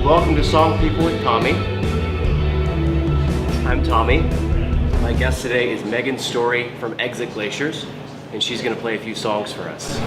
Welcome to Song People with Tommy. I'm Tommy. My guest today is Megan Storie from Exit Glaciers, and she's going to play a few songs for us.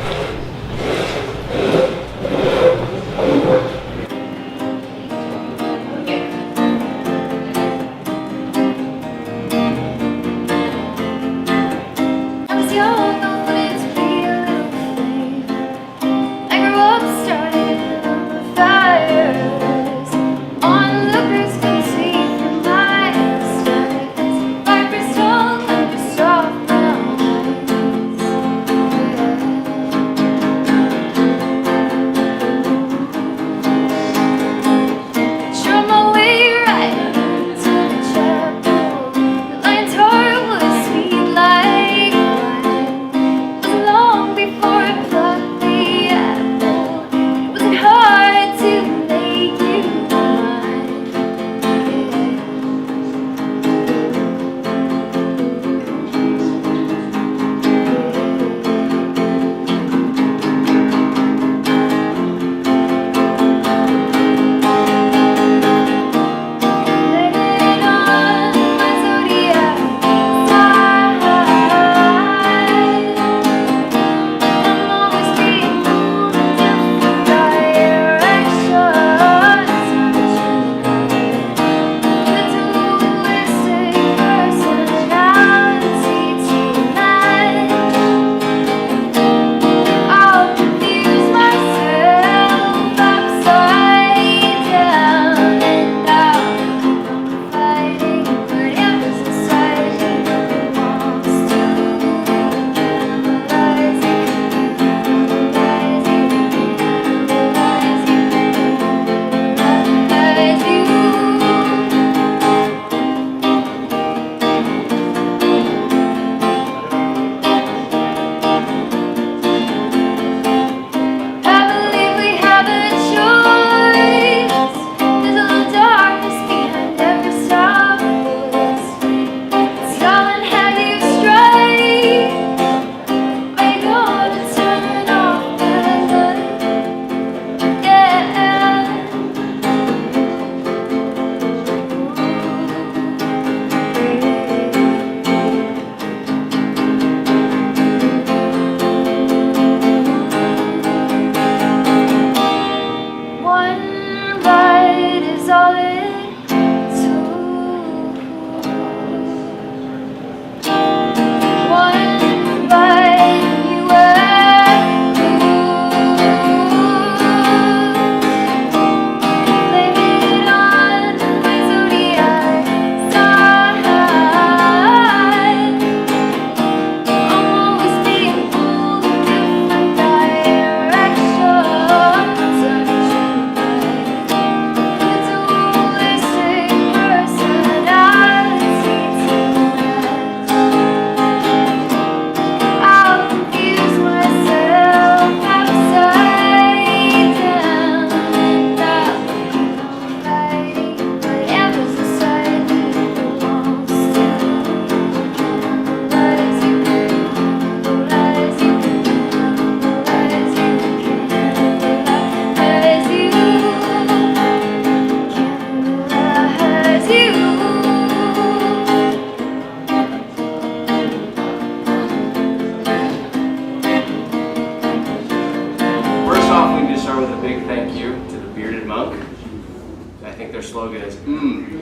I think their slogan is,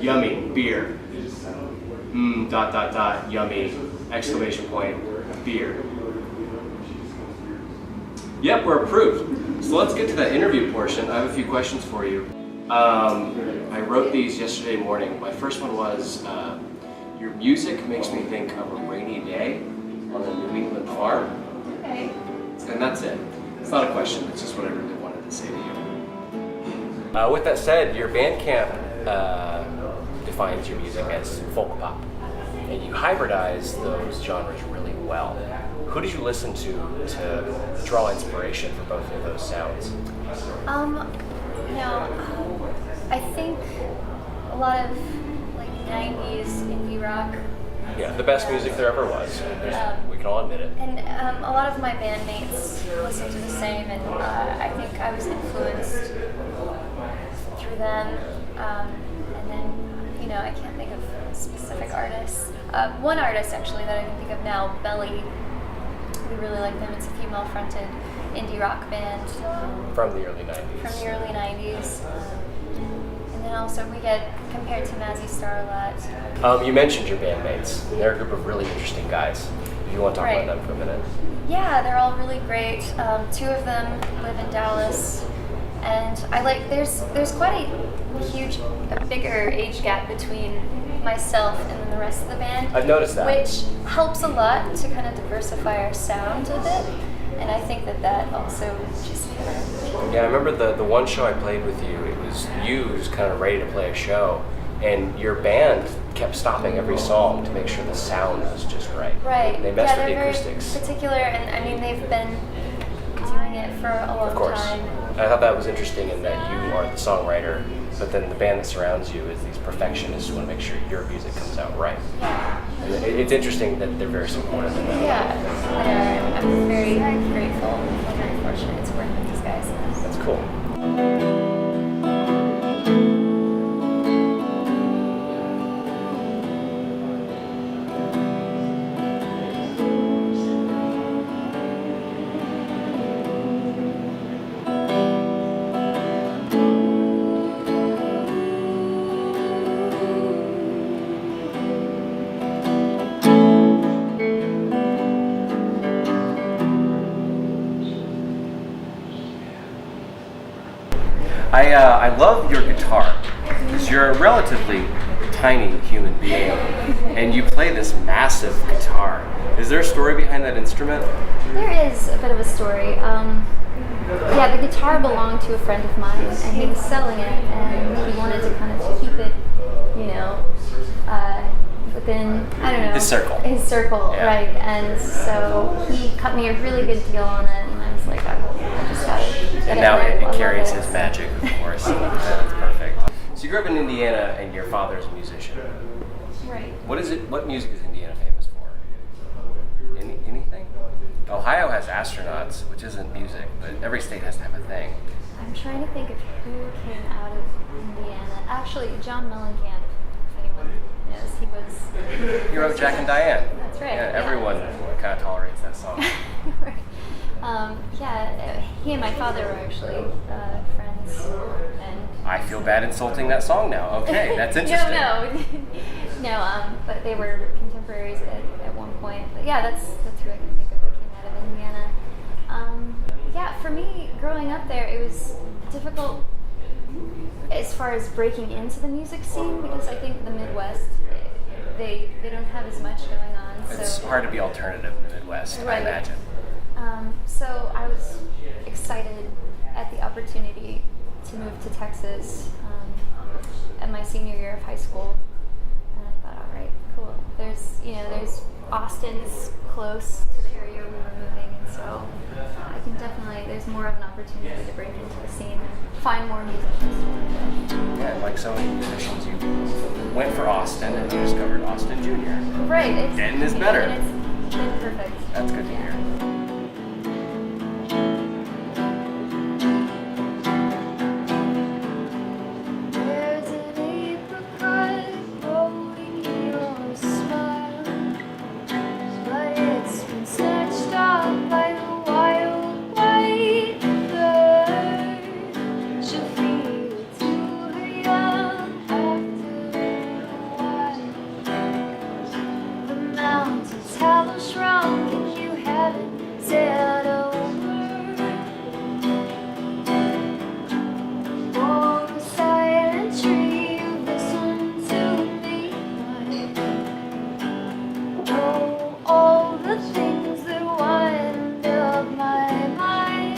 yummy, beer. Yummy, exclamation point, beer. Yep, we're approved. So let's get to that interview portion. I have a few questions for you. I wrote these yesterday morning. My first one was, your music makes me think of a rainy day on a New England farm. Okay. And that's it. It's not a question, it's just what I really wanted to say to you. With that said, your Bandcamp defines your music as folk pop, and you hybridize those genres really well. Who did you listen to draw inspiration for both of those sounds? I think a lot of like 90s indie rock. Yeah, the best music there ever was. We can all admit it. And a lot of my bandmates listen to the same, and I think I was influenced through them. And then, you know, I can't think of specific artists. One artist actually that I can think of now, Belly. We really like them. It's a female-fronted indie rock band. From the early 90s. From the early 90s. And then also we get compared to Mazzy Star a lot. You mentioned your bandmates. They're a group of really interesting guys. Do you want to talk Right. about them for a minute? Yeah, they're all really great. Two of them live in Dallas, and I like. There's quite a bigger age gap between myself and then the rest of the band. I've noticed that. Which helps a lot to kind of diversify our sound a bit, and I think that also just. Yeah, I remember the one show I played with you. It was you who's kind of ready to play a show, and your band kept stopping every song to make sure the sound was just right. Right. They messed yeah, with the they're acoustics. very particular, and I mean they've been doing it for a long Of course. time. I thought that was interesting in that you are the songwriter, but then the band that surrounds you is these perfectionists who want to make sure your music comes out right. And it's interesting that they're very supportive in that. Yeah, they are. I'm very grateful. I'm very fortunate to work with these guys. That's cool. I love your guitar because you're a relatively tiny human being and you play this massive guitar. Is there a story behind that instrument? There is a bit of a story. Yeah, the guitar belonged to a friend of mine, and he was selling it, and he wanted to kind of keep it, you know, within, I don't know. His circle. His circle, Yeah. right. And so he cut me a really good deal on it, and I was like, I just got it. And now it carries his magic, of course. That's perfect. So you grew up in Indiana and your father's a musician. Right. What music is Indiana famous for? Anything? Ohio has astronauts, which isn't music, but every state has to have a thing. I'm trying to think of who came out of Indiana. Actually, John Mellencamp, if anyone knows, he was... You wrote Jack and Diane. That's right. Yeah, everyone kind of tolerates that song. Right. Yeah, he and my father were actually friends. And I feel bad insulting that song now. Okay, that's interesting. No, but they were contemporaries at one point. But yeah, that's who I can think of that came out of Indiana. Yeah, for me, growing up there, it was difficult as far as breaking into the music scene because I think the Midwest, they don't have as much going on. It's hard to be alternative in the Midwest, right. I imagine. So I was excited at the opportunity to move to Texas at my senior year of high school, and I thought, all right, cool. There's Austin's close to the area we were moving, and so I can definitely, there's more of an opportunity to break into the scene and find more musicians to work with. Yeah, like so many musicians, you went for Austin and you discovered Austin Jr. Right. Getting is better. And it's been perfect. That's good to hear. There's an apricot growing in your smile, but it's been snatched up by the wild white bird. She'll feed it to her young after a while. The mountains have shrunk and you haven't said a word. For a silent tree, you listen to me. Oh, all the things that wind up my mind.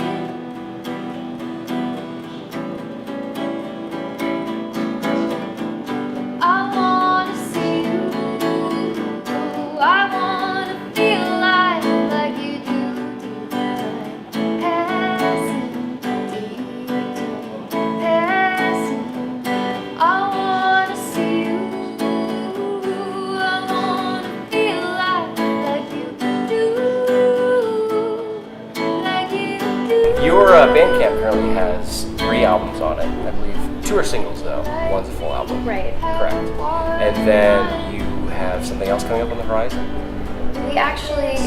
albums on it. I believe 2 are singles though. One's a full album. Right. Correct. And then you have something else coming up on the horizon? We actually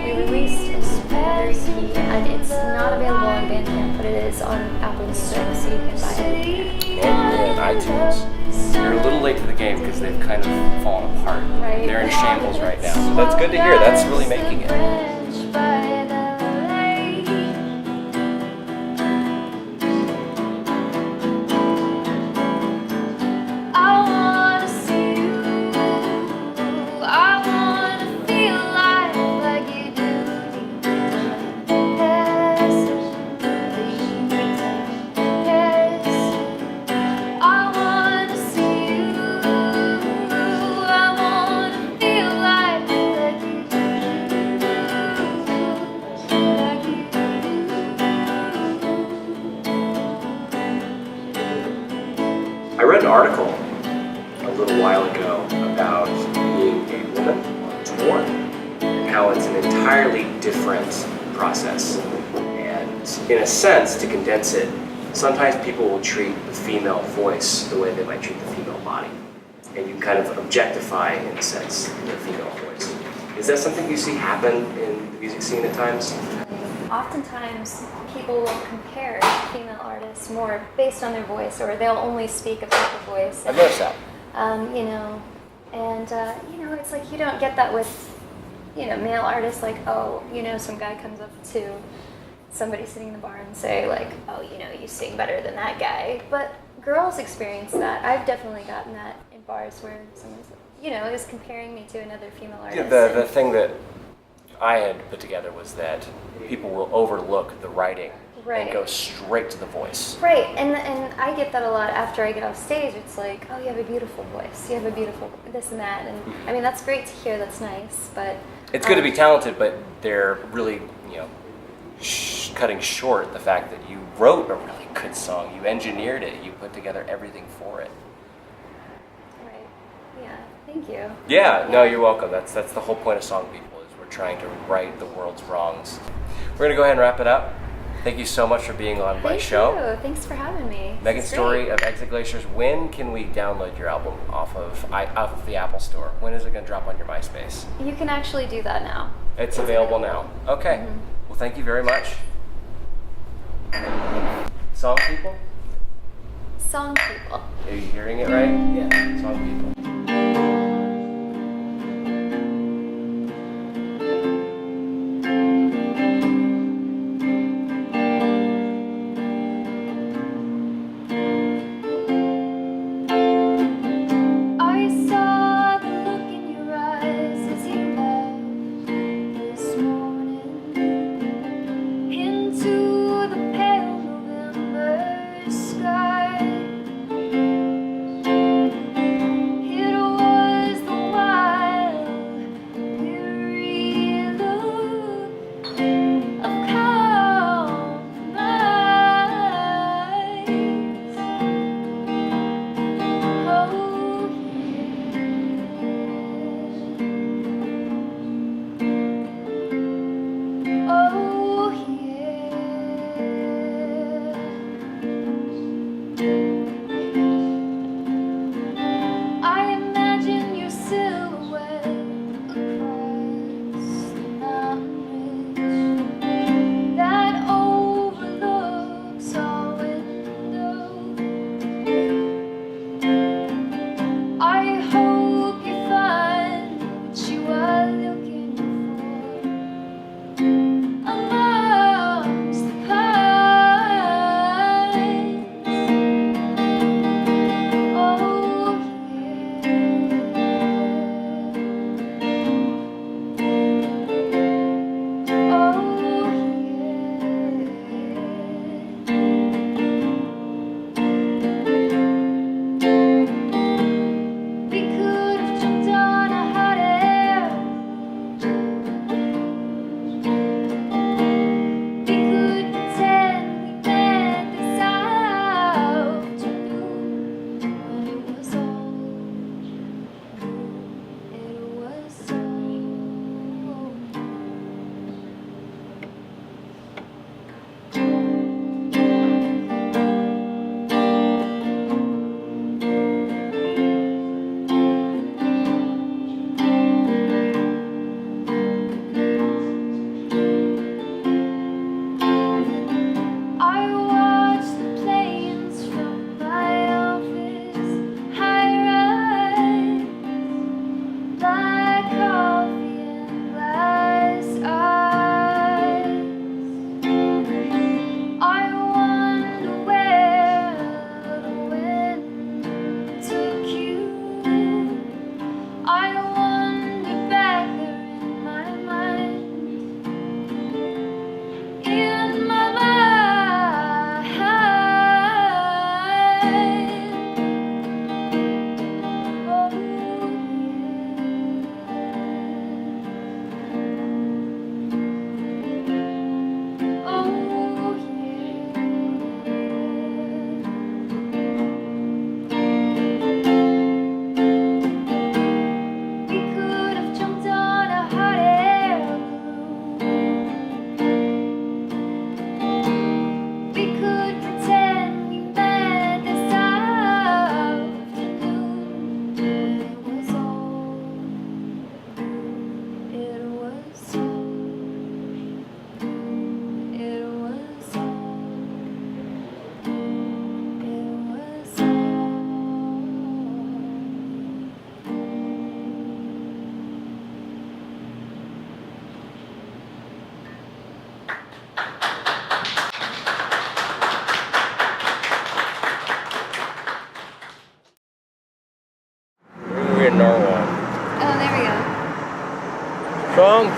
we released another EP, and it's not available on Bandcamp, but it is on Apple Music, so you can buy it. And iTunes. You're a little late to the game because they've kind of fallen apart. Right. They're in shambles right now. So that's good to hear. That's really making it. I read an article a little while ago about being a woman on tour and how it's an entirely different process. And in a sense, to condense it, sometimes people will treat the female voice the way they might treat the female body. And you kind of objectify, in a sense, the female voice. Is that something you see happen in the music scene at times? Oftentimes, people will compare female artists more based on their voice, or they'll only speak about the voice. I've noticed that. It's like you don't get that with, male artists. Like, some guy comes up to somebody sitting in the bar and say, like, oh, you sing better than that guy. But girls experience that. I've definitely gotten that in bars where someone's, is comparing me to another female artist. Yeah, the thing that I had put together was that people will overlook the writing and go straight to the voice. Right, and I get that a lot after I get off stage. It's like, oh, you have a beautiful voice. You have a beautiful this and that. And I mean, that's great to hear. That's nice. But it's good to be talented, but they're really, cutting short the fact that you wrote a really good song. You engineered it. You put together everything for it. Right. Yeah. Thank you. Yeah. No, you're welcome. That's the whole point of Song People is we're trying to right the world's wrongs. We're gonna go ahead and wrap it up. Thank you so much for being on my show. Thank you. Thanks for having me. Megan Storie of Exit Glaciers. When can we download your album off of the Apple Store? When is it going to drop on your MySpace? You can actually do that now. It's available now. Okay. Mm-hmm. Well, thank you very much. Song People? Song People. Are you hearing it right? Yeah. Song People.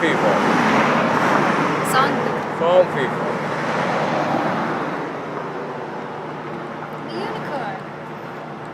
people. Song. Song people.